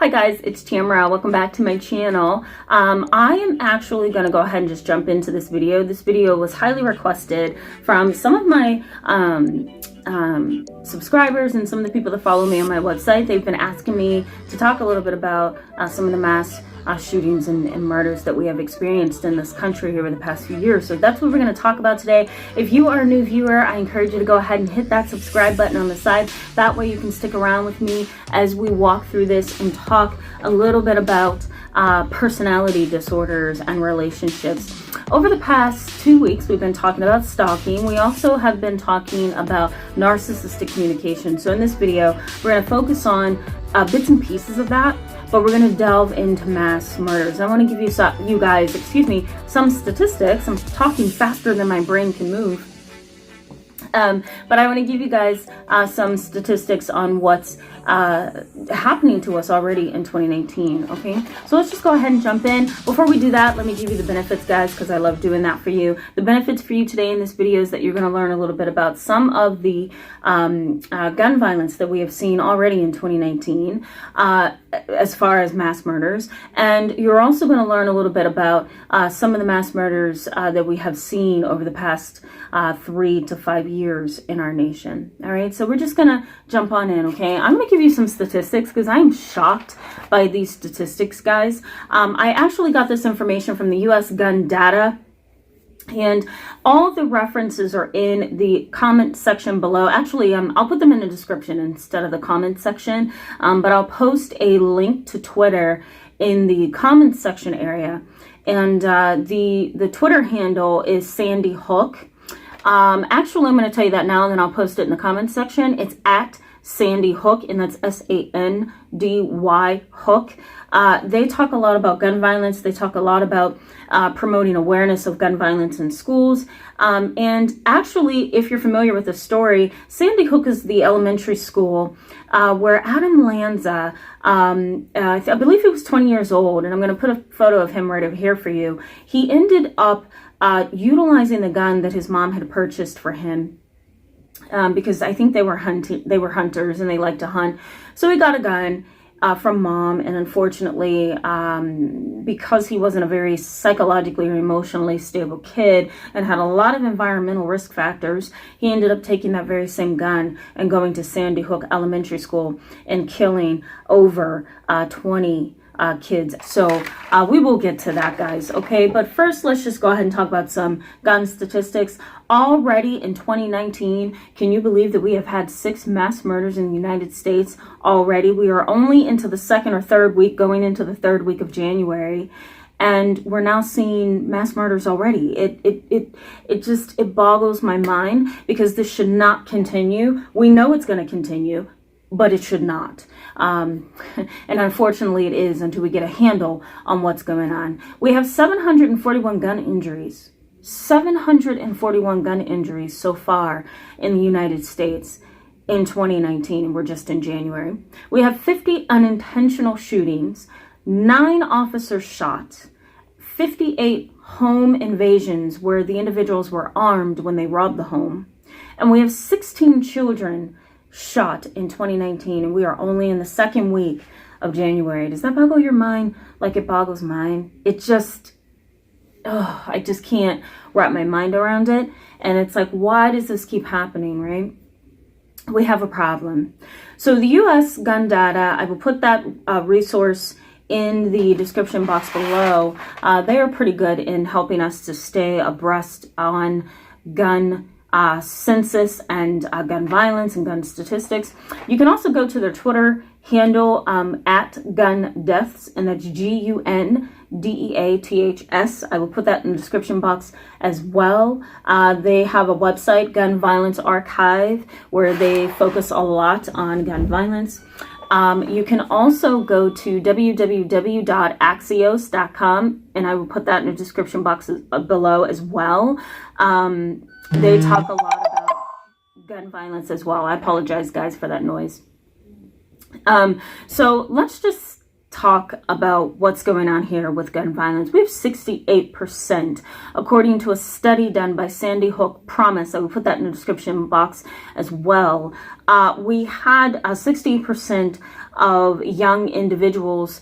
Hi guys, it's Tamara. Welcome back to my channel. I am actually going to go ahead and just jump into this video. This video was highly requested from some of my subscribers and some of the people that follow me on my website. They've been asking me to talk a little bit about some of the mass shootings and murders that we have experienced in this country over the past few years. So that's what we're going to talk about today. If you are a new viewer, I encourage you to go ahead and hit that subscribe button on the side. That way you can stick around with me as we walk through this and talk a little bit about personality disorders and relationships. Over the past 2 weeks, we've been talking about stalking. We also have been talking about narcissistic communication. So in this video, we're going to focus on bits and pieces of that, but we're going to delve into mass murders. I want to give you some statistics. I'm talking faster than my brain can move. But I want to give you guys some statistics on what's happening to us already in 2019, okay? So let's just go ahead and jump in. Before we do that, let me give you the benefits, guys, because I love doing that for you. The benefits for you today in this video is that you're going to learn a little bit about some of the gun violence that we have seen already in 2019 as far as mass murders. And you're also going to learn a little bit about some of the mass murders that we have seen over the past 3 to 5 years in our nation. All right, so we're just gonna jump on in, okay? I'm gonna give you some statistics because I'm shocked by these statistics, guys. I actually got this information from the U.S. gun data, and all the references are in the comment section below. Actually, I'll put them in the description instead of the comment section, but I'll post a link to Twitter in the comment section area. And the Twitter handle is Sandy Hook. Actually, I'm going to tell you that now, and then I'll post it in the comments section. It's at Sandy Hook, and that's SANDY Hook. They talk a lot about gun violence. They talk a lot about promoting awareness of gun violence in schools. And actually, if you're familiar with the story, Sandy Hook is the elementary school where Adam Lanza, I believe he was 20 years old, and I'm going to put a photo of him right over here for you. He ended up utilizing the gun that his mom had purchased for him because I think they were hunters and they like to hunt. So he got a gun from mom, and unfortunately, because he wasn't a very psychologically or emotionally stable kid and had a lot of environmental risk factors, he ended up taking that very same gun and going to Sandy Hook Elementary School and killing over 20 kids. So we will get to that, guys, okay? But first, let's just go ahead and talk about some gun statistics. Already in 2019, can you believe that we have had 6 mass murders in the United States already? We are only into the second or third week, going into the third week of January, and we're now seeing mass murders already. It boggles my mind, because this should not continue. We know it's going to continue, but it should not. And unfortunately it is, until we get a handle on what's going on. We have 741 gun injuries. 741 gun injuries so far in the United States in 2019. We're just in January. We have 50 unintentional shootings, 9 officers shot, 58 home invasions where the individuals were armed when they robbed the home, and we have 16 children shot in 2019, and we are only in the second week of January. Does that boggle your mind like it boggles mine? I just can't wrap my mind around it. And it's like, why does this keep happening, right? We have a problem. So the U.S. gun data, I will put that resource in the description box below. They are pretty good in helping us to stay abreast on gun census and gun violence and gun statistics. You can also go to their Twitter handle at gun deaths, and that's GUNDEATHS. I will put that in the description box as well. They have a website, Gun Violence Archive, where they focus a lot on gun violence. You can also go to www.axios.com, and I will put that in the description box below as well. They talk a lot about gun violence as well. I apologize, guys, for that noise. So let's just talk about what's going on here with gun violence. We have 68%, according to a study done by Sandy Hook Promise. I will put that in the description box as well. We had 68% of young individuals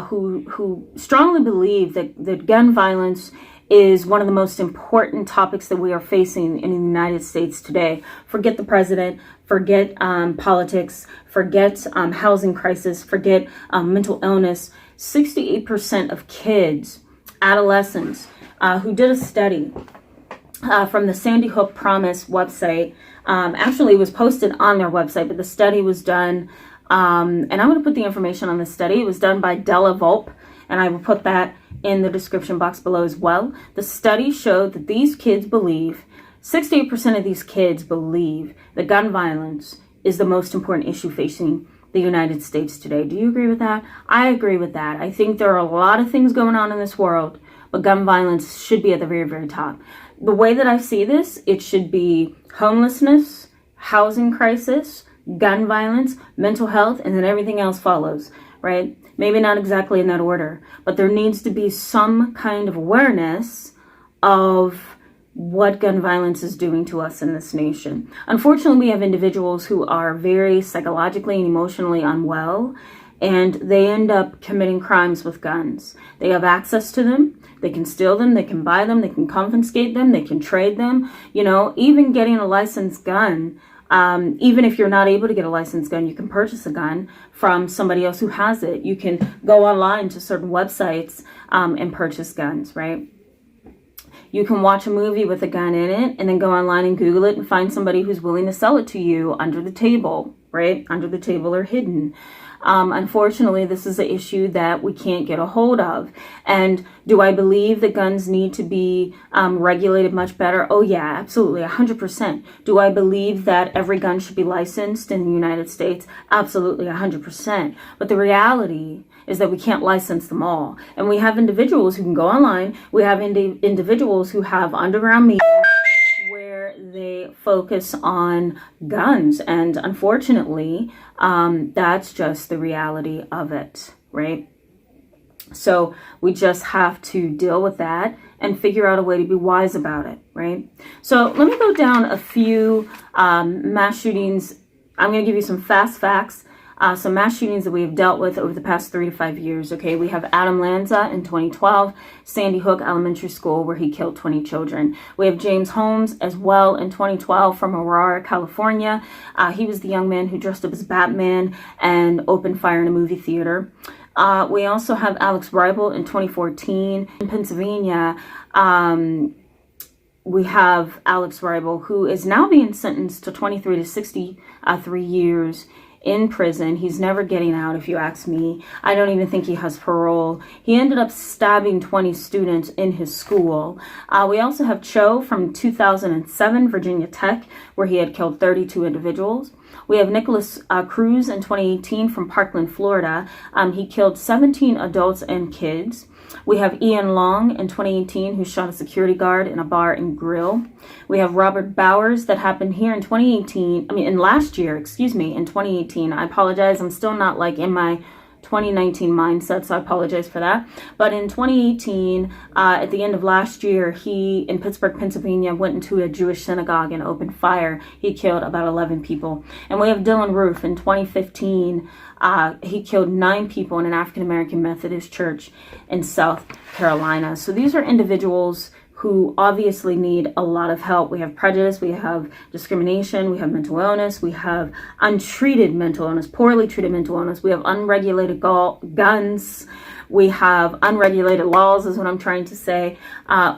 who strongly believe that gun violence is one of the most important topics that we are facing in the United States today. Forget the president, forget politics, forget housing crisis, forget mental illness. 68% of kids, adolescents, who did a study from the Sandy Hook Promise website, actually was posted on their website, but the study was done, and I'm going to put the information on the study. It was done by Della, Volpe, and I will put that in the description box below as well. The study showed that these kids believe, 68% of these kids believe that gun violence is the most important issue facing the United States today. Do you agree with that? I agree with that. I think there are a lot of things going on in this world, but gun violence should be at the very, very top. The way that I see this, it should be homelessness, housing crisis, gun violence, mental health, and then everything else follows, right? Maybe not exactly in that order, but there needs to be some kind of awareness of what gun violence is doing to us in this nation. Unfortunately, we have individuals who are very psychologically and emotionally unwell, and they end up committing crimes with guns. They have access to them. They can steal them. They can buy them. They can confiscate them. They can trade them. You know, even getting a licensed gun, even if you're not able to get a licensed gun, you can purchase a gun from somebody else who has it. You can go online to certain websites and purchase guns, right? You can watch a movie with a gun in it and then go online and Google it and find somebody who's willing to sell it to you under the table, right? Under the table or hidden. Unfortunately, this is an issue that we can't get a hold of. And do I believe that guns need to be regulated much better? Oh yeah, absolutely, 100%. Do I believe that every gun should be licensed in the United States? Absolutely, 100%. But the reality is that we can't license them all. And we have individuals who can go online. We have individuals who have underground media where they focus on guns. And unfortunately, that's just the reality of it, right? So we just have to deal with that and figure out a way to be wise about it, right? So let me go down a few mass shootings. I'm going to give you some fast facts. Some mass shootings that we have dealt with over the past 3 to 5 years. Okay, we have Adam Lanza in 2012, Sandy Hook Elementary School, where he killed 20 children. We have James Holmes as well in 2012 from Aurora, California. He was the young man who dressed up as Batman and opened fire in a movie theater. We also have Alex Ribel in 2014 in Pennsylvania. We have Alex Ribel, who is now being sentenced to 23 to 63 years in prison. He's never getting out, if you ask me. I don't even think he has parole. He ended up stabbing 20 students in his school. We also have Cho from 2007, Virginia Tech, where he had killed 32 individuals. We have Nicholas Cruz in 2018 from Parkland, Florida. He killed 17 adults and kids. We have Ian Long in 2018 who shot a security guard in a bar and grill. We have Robert Bowers that happened here in 2018. In last year, in 2018. I apologize. I'm still not like in my 2019 mindset, so I apologize for that. But in 2018, at the end of last year, he, in Pittsburgh, Pennsylvania, went into a Jewish synagogue and opened fire. He killed about 11 people. And we have Dylan Roof in 2015. He killed 9 people in an African-American Methodist church in South Carolina. So these are individuals who obviously need a lot of help. We have prejudice, we have discrimination, we have mental illness, we have untreated mental illness, poorly treated mental illness, we have unregulated guns, we have unregulated laws is what I'm trying to say.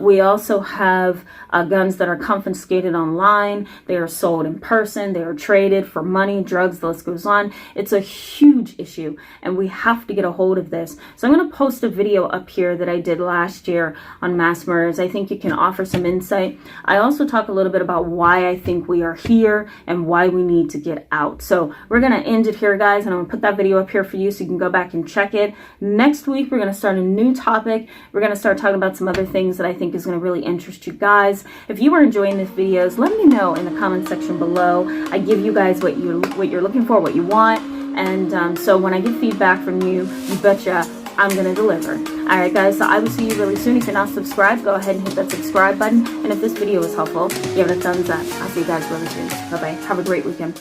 We also have guns that are confiscated online. They are sold in person. They are traded for money, drugs, the list goes on. It's a huge issue and we have to get a hold of this. So I'm going to post a video up here that I did last year on mass murders. I think it can offer some insight. I also talk a little bit about why I think we are here and why we need to get out. So we're going to end it here, guys, and I'm going to put that video up here for you so you can go back and check it. Next week, we're going to start a new topic. We're going to start talking about some other things that I think is going to really interest you guys. If you are enjoying these videos, let me know in the comment section below. I give you guys what you're looking for, what you want. And so when I get feedback from you, you betcha I'm going to deliver. All right, guys, so I will see you really soon. If you're not subscribed, go ahead and hit that subscribe button. And if this video was helpful, give it a thumbs up. I'll see you guys really soon. Bye-bye. Have a great weekend.